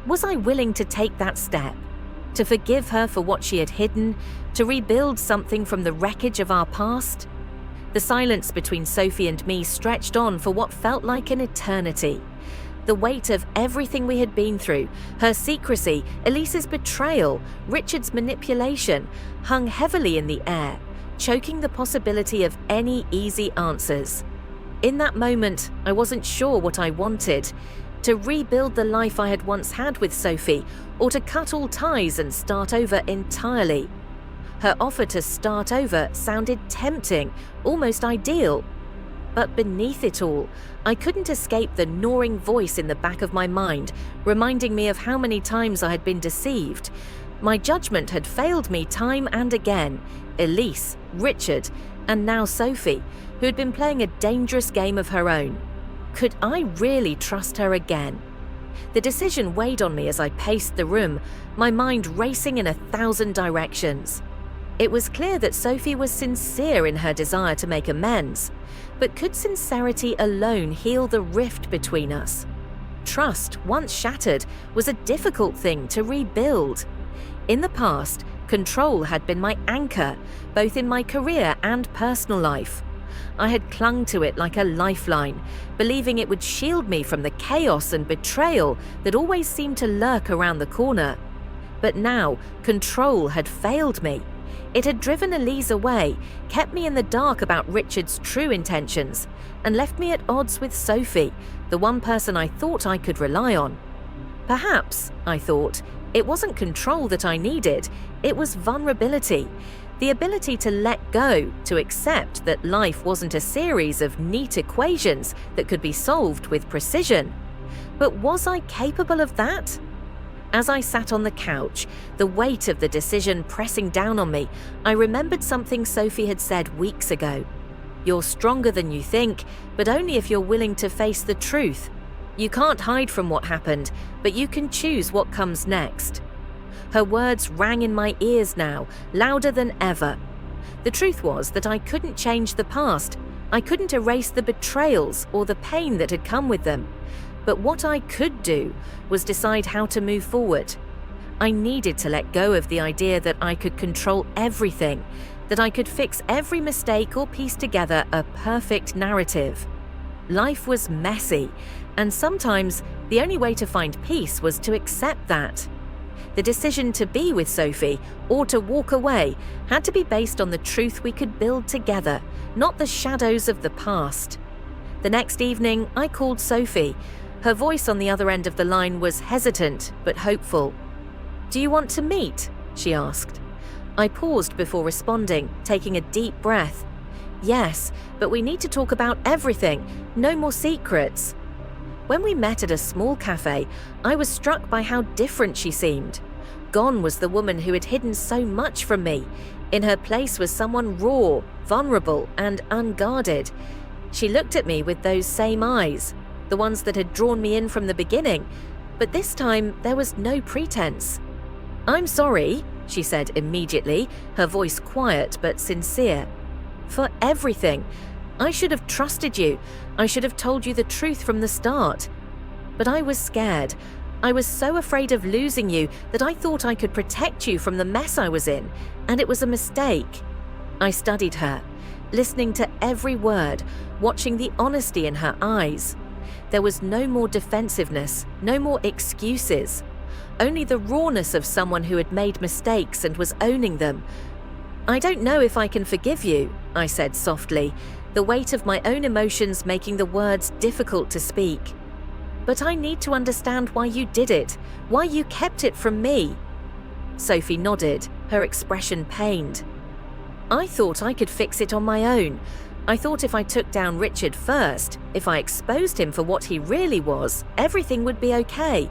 Was I willing to take that step? To forgive her for what she had hidden? To rebuild something from the wreckage of our past? The silence between Sophie and me stretched on for what felt like an eternity. The weight of everything we had been through, her secrecy, Elise's betrayal, Richard's manipulation, hung heavily in the air, choking the possibility of any easy answers. In that moment, I wasn't sure what I wanted: to rebuild the life I had once had with Sophie, or to cut all ties and start over entirely. Her offer to start over sounded tempting, almost ideal. But beneath it all, I couldn't escape the gnawing voice in the back of my mind, reminding me of how many times I had been deceived. My judgment had failed me time and again. Elise, Richard, and now Sophie, who had been playing a dangerous game of her own. Could I really trust her again? The decision weighed on me as I paced the room, my mind racing in 1,000 directions. It was clear that Sophie was sincere in her desire to make amends, but could sincerity alone heal the rift between us? Trust, once shattered, was a difficult thing to rebuild. In the past, control had been my anchor, both in my career and personal life. I had clung to it like a lifeline, believing it would shield me from the chaos and betrayal that always seemed to lurk around the corner. But now, control had failed me. It had driven Elise away, kept me in the dark about Richard's true intentions, and left me at odds with Sophie, the one person I thought I could rely on. Perhaps, I thought, it wasn't control that I needed, it was vulnerability. The ability to let go, to accept that life wasn't a series of neat equations that could be solved with precision. But was I capable of that? As I sat on the couch, the weight of the decision pressing down on me, I remembered something Sophie had said weeks ago. You're stronger than you think, but only if you're willing to face the truth. You can't hide from what happened, but you can choose what comes next. Her words rang in my ears now, louder than ever. The truth was that I couldn't change the past. I couldn't erase the betrayals or the pain that had come with them. But what I could do was decide how to move forward. I needed to let go of the idea that I could control everything, that I could fix every mistake or piece together a perfect narrative. Life was messy, and sometimes the only way to find peace was to accept that. The decision to be with Sophie or to walk away had to be based on the truth we could build together, not the shadows of the past. The next evening, I called Sophie. Her voice on the other end of the line was hesitant but hopeful. "Do you want to meet?" she asked. I paused before responding, taking a deep breath. "Yes, but we need to talk about everything. No more secrets." When we met at a small cafe, I was struck by how different she seemed. Gone was the woman who had hidden so much from me. In her place was someone raw, vulnerable, and unguarded. She looked at me with those same eyes, the ones that had drawn me in from the beginning, but this time there was no pretense. "I'm sorry," she said immediately, her voice quiet but sincere. "For everything. I should have trusted you. I should have told you the truth from the start. But I was scared. I was so afraid of losing you that I thought I could protect you from the mess I was in, and it was a mistake." I studied her, listening to every word, watching the honesty in her eyes. There was no more defensiveness, no more excuses. Only the rawness of someone who had made mistakes and was owning them. "I don't know if I can forgive you," I said softly, the weight of my own emotions making the words difficult to speak. "But I need to understand why you did it, why you kept it from me." Sophie nodded, her expression pained. "I thought I could fix it on my own. I thought if I took down Richard first, if I exposed him for what he really was, everything would be okay.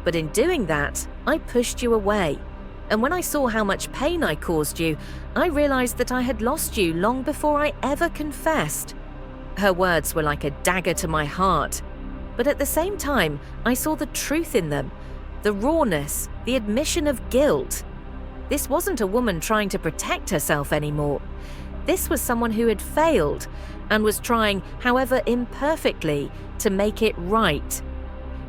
But in doing that, I pushed you away. And when I saw how much pain I caused you, I realized that I had lost you long before I ever confessed." Her words were like a dagger to my heart. But at the same time, I saw the truth in them, the rawness, the admission of guilt. This wasn't a woman trying to protect herself anymore. This was someone who had failed and was trying, however imperfectly, to make it right.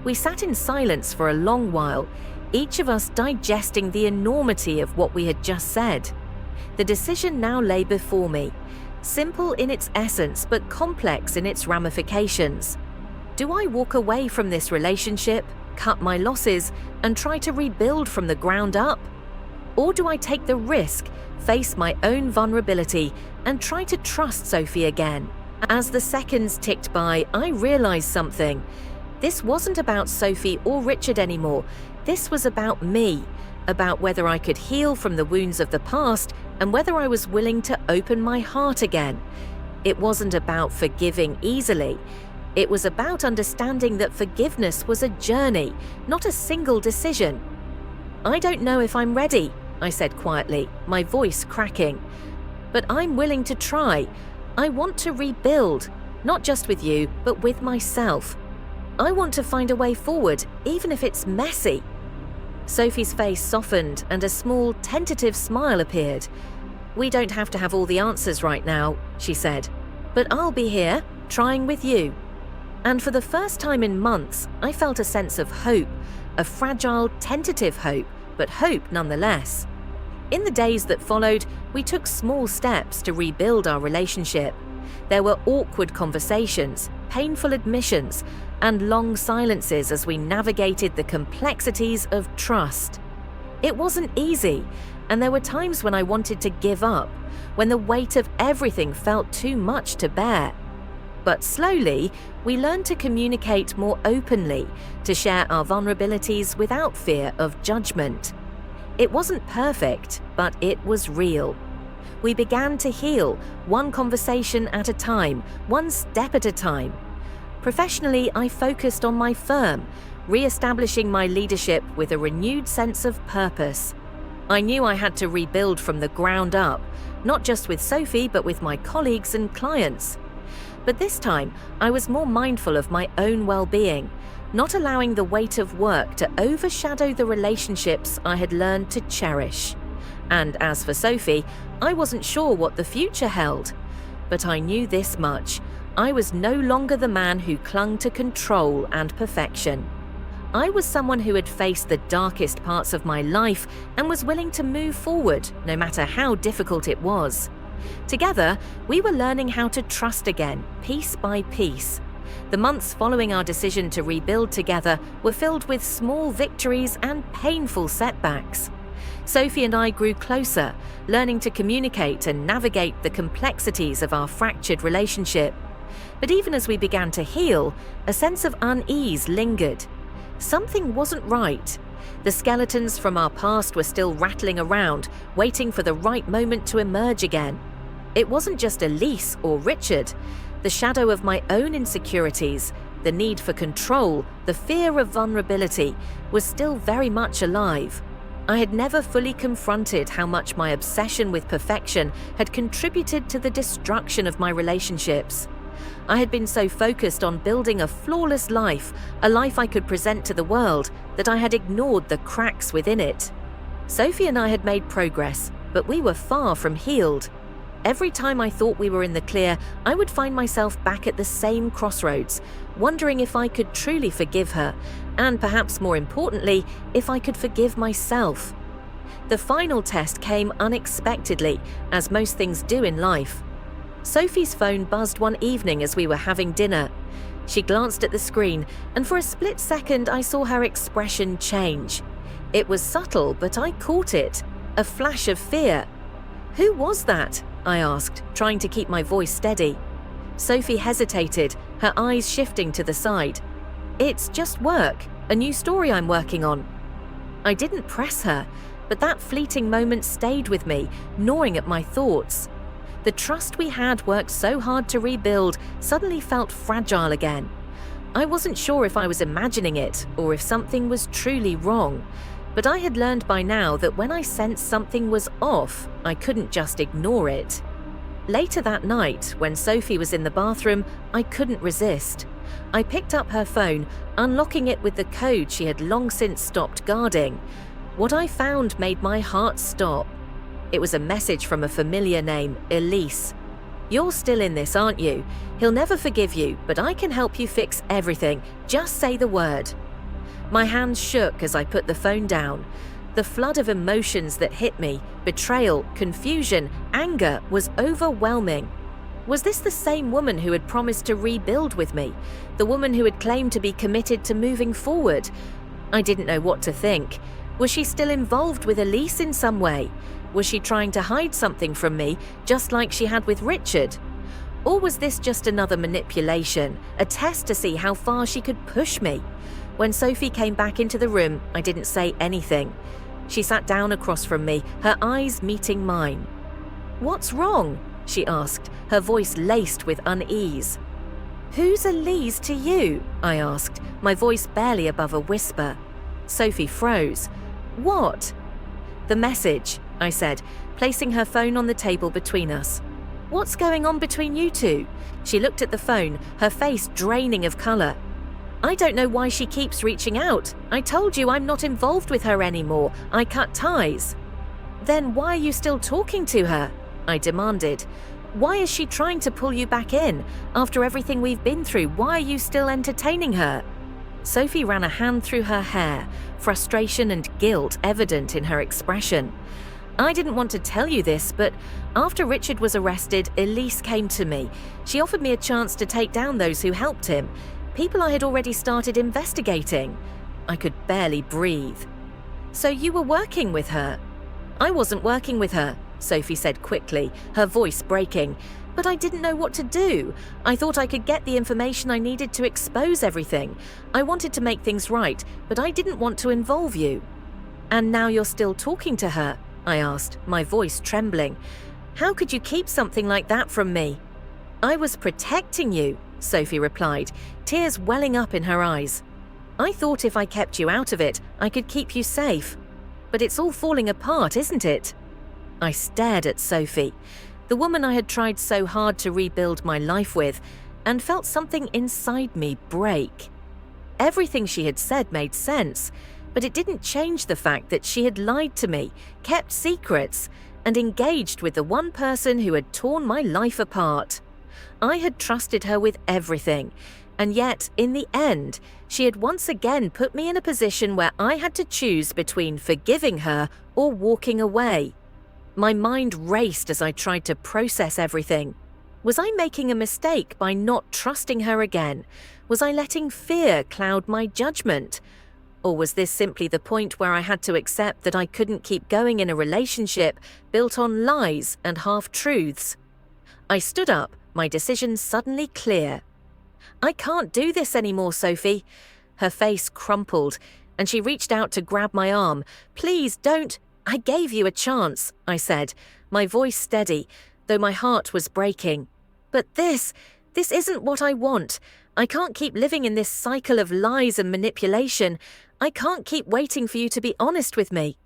We sat in silence for a long while, each of us digesting the enormity of what we had just said. The decision now lay before me, simple in its essence but complex in its ramifications. Do I walk away from this relationship, cut my losses, and try to rebuild from the ground up? Or do I take the risk, face my own vulnerability, and try to trust Sophie again? As the seconds ticked by, I realized something. This wasn't about Sophie or Richard anymore. This was about me, about whether I could heal from the wounds of the past and whether I was willing to open my heart again. It wasn't about forgiving easily. It was about understanding that forgiveness was a journey, not a single decision. "I don't know if I'm ready," I said quietly, my voice cracking. "But I'm willing to try. I want to rebuild, not just with you, but with myself. I want to find a way forward, even if it's messy." Sophie's face softened and a small, tentative smile appeared. "We don't have to have all the answers right now," she said. "But I'll be here, trying with you." And for the first time in months, I felt a sense of hope, a fragile, tentative hope, but hope nonetheless. In the days that followed, we took small steps to rebuild our relationship. There were awkward conversations, painful admissions, and long silences as we navigated the complexities of trust. It wasn't easy, and there were times when I wanted to give up, when the weight of everything felt too much to bear. But slowly, we learned to communicate more openly, to share our vulnerabilities without fear of judgment. It wasn't perfect, but it was real. We began to heal, one conversation at a time, one step at a time. Professionally, I focused on my firm, re-establishing my leadership with a renewed sense of purpose. I knew I had to rebuild from the ground up, not just with Sophie, but with my colleagues and clients. But this time, I was more mindful of my own well-being, not allowing the weight of work to overshadow the relationships I had learned to cherish. And as for Sophie, I wasn't sure what the future held. But I knew this much: I was no longer the man who clung to control and perfection. I was someone who had faced the darkest parts of my life and was willing to move forward, no matter how difficult it was. Together, we were learning how to trust again, piece by piece. The months following our decision to rebuild together were filled with small victories and painful setbacks. Sophie and I grew closer, learning to communicate and navigate the complexities of our fractured relationship. But even as we began to heal, a sense of unease lingered. Something wasn't right. The skeletons from our past were still rattling around, waiting for the right moment to emerge again. It wasn't just Elise or Richard. The shadow of my own insecurities, the need for control, the fear of vulnerability, was still very much alive. I had never fully confronted how much my obsession with perfection had contributed to the destruction of my relationships. I had been so focused on building a flawless life, a life I could present to the world, that I had ignored the cracks within it. Sophie and I had made progress, but we were far from healed. Every time I thought we were in the clear, I would find myself back at the same crossroads, wondering if I could truly forgive her, and perhaps more importantly, if I could forgive myself. The final test came unexpectedly, as most things do in life. Sophie's phone buzzed one evening as we were having dinner. She glanced at the screen, and for a split second I saw her expression change. It was subtle, but I caught it, a flash of fear. "Who was that?" I asked, trying to keep my voice steady. Sophie hesitated, her eyes shifting to the side. "It's just work, a new story I'm working on." I didn't press her, but that fleeting moment stayed with me, gnawing at my thoughts. The trust we had worked so hard to rebuild suddenly felt fragile again. I wasn't sure if I was imagining it or if something was truly wrong. But I had learned by now that when I sensed something was off, I couldn't just ignore it. Later that night, when Sophie was in the bathroom, I couldn't resist. I picked up her phone, unlocking it with the code she had long since stopped guarding. What I found made my heart stop. It was a message from a familiar name, Elise. "You're still in this, aren't you? He'll never forgive you, but I can help you fix everything. Just say the word." My hands shook as I put the phone down. The flood of emotions that hit me, betrayal, confusion, anger, was overwhelming. Was this the same woman who had promised to rebuild with me? The woman who had claimed to be committed to moving forward? I didn't know what to think. Was she still involved with Elise in some way? Was she trying to hide something from me, just like she had with Richard? Or was this just another manipulation, a test to see how far she could push me? When Sophie came back into the room, I didn't say anything. She sat down across from me, her eyes meeting mine. "What's wrong?" she asked, her voice laced with unease. "Who's Elise to you?" I asked, my voice barely above a whisper. Sophie froze. "What?" "The message," I said, placing her phone on the table between us. "What's going on between you two?" She looked at the phone, her face draining of color. "I don't know why she keeps reaching out. I told you I'm not involved with her anymore. I cut ties." "Then why are you still talking to her?" I demanded. "Why is she trying to pull you back in? After everything we've been through, why are you still entertaining her?" Sophie ran a hand through her hair, frustration and guilt evident in her expression. "I didn't want to tell you this, but after Richard was arrested, Elise came to me. She offered me a chance to take down those who helped him. People I had already started investigating." I could barely breathe. "So you were working with her?" I wasn't working with her, Sophie said quickly, her voice breaking. But I didn't know what to do. I thought I could get the information I needed to expose everything. I wanted to make things right, but I didn't want to involve you. And now you're still talking to her? I asked, my voice trembling. How could you keep something like that from me? I was protecting you, Sophie replied, tears welling up in her eyes. I thought if I kept you out of it, I could keep you safe. But it's all falling apart, isn't it? I stared at Sophie, the woman I had tried so hard to rebuild my life with, and felt something inside me break. Everything she had said made sense, but it didn't change the fact that she had lied to me, kept secrets, and engaged with the one person who had torn my life apart. I had trusted her with everything, and yet, in the end, she had once again put me in a position where I had to choose between forgiving her or walking away. My mind raced as I tried to process everything. Was I making a mistake by not trusting her again? Was I letting fear cloud my judgment? Or was this simply the point where I had to accept that I couldn't keep going in a relationship built on lies and half-truths? I stood up, my decision suddenly clear. I can't do this anymore, Sophie. Her face crumpled, and she reached out to grab my arm. Please don't. I gave you a chance, I said, my voice steady, though my heart was breaking. But this isn't what I want. I can't keep living in this cycle of lies and manipulation. I can't keep waiting for you to be honest with me.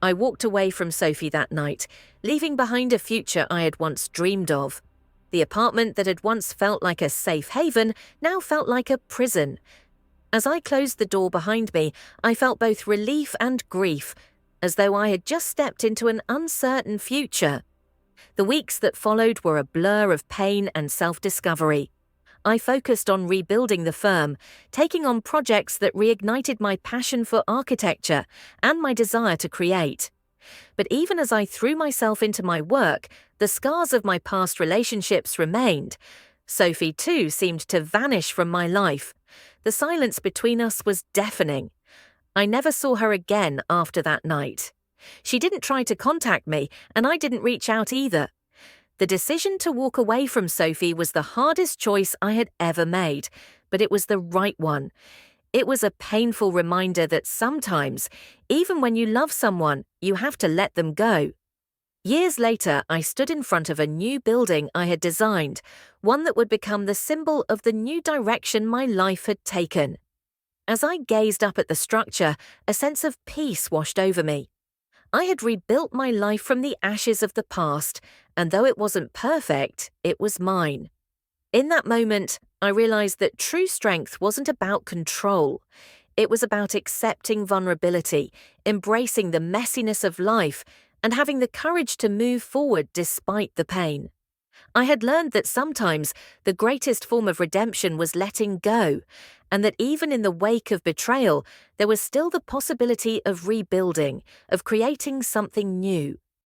I walked away from Sophie that night, leaving behind a future I had once dreamed of. The apartment that had once felt like a safe haven now felt like a prison. As I closed the door behind me, I felt both relief and grief, as though I had just stepped into an uncertain future. The weeks that followed were a blur of pain and self-discovery. I focused on rebuilding the firm, taking on projects that reignited my passion for architecture and my desire to create. But even as I threw myself into my work, the scars of my past relationships remained. Sophie, too, seemed to vanish from my life. The silence between us was deafening. I never saw her again after that night. She didn't try to contact me, and I didn't reach out either. The decision to walk away from Sophie was the hardest choice I had ever made, but it was the right one. It was a painful reminder that sometimes, even when you love someone, you have to let them go. Years later, I stood in front of a new building I had designed, one that would become the symbol of the new direction my life had taken. As I gazed up at the structure, a sense of peace washed over me. I had rebuilt my life from the ashes of the past, and though it wasn't perfect, it was mine. In that moment, I realized that true strength wasn't about control. It was about accepting vulnerability, embracing the messiness of life, and having the courage to move forward despite the pain. I had learned that sometimes the greatest form of redemption was letting go, and that even in the wake of betrayal, there was still the possibility of rebuilding, of creating something new.